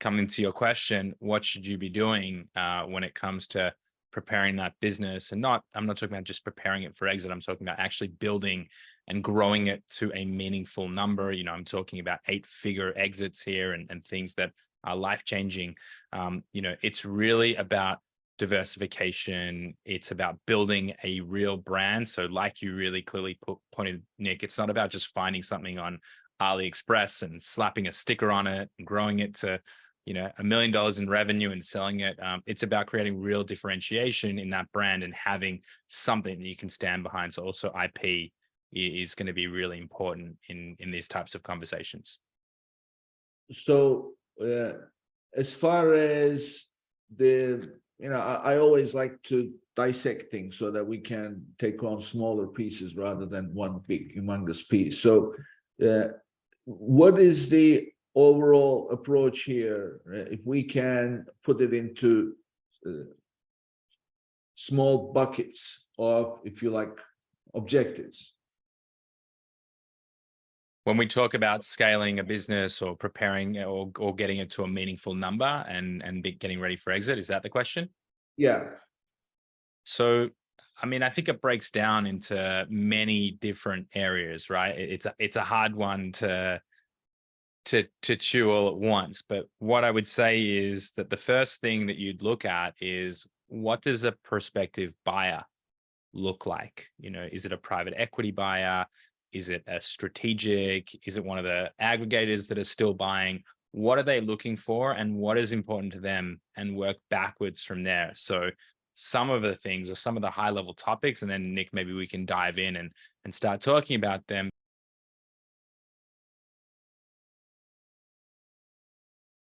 coming to your question, what should you be doing when it comes to preparing that business? And I'm not talking about just preparing it for exit. I'm talking about actually building and growing it to a meaningful number. I'm talking about 8-figure exits here and things that are life changing. It's really about diversification. It's about building a real brand. So, like you really clearly pointed, Nick, it's not about just finding something on AliExpress and slapping a sticker on it and growing it to $1 million in revenue and selling it. It's about creating real differentiation in that brand and having something that you can stand behind. So also IP is going to be really important in these types of conversations. So as far as I always like to dissect things so that we can take on smaller pieces rather than one big humongous piece. So what is the overall approach here, if we can put it into small buckets of, if you like, objectives? When we talk about scaling a business or preparing or getting it to a meaningful number and getting ready for exit, is that the question? Yeah. So, I think it breaks down into many different areas, right? It's a hard one to chew all at once. But what I would say is that the first thing that you'd look at is, what does a prospective buyer look like? Is it a private equity buyer? Is it a strategic? Is it one of the aggregators that are still buying? What are they looking for and what is important to them, and work backwards from there. So some of the things or some of the high level topics, and then Nick, maybe we can dive in and start talking about them.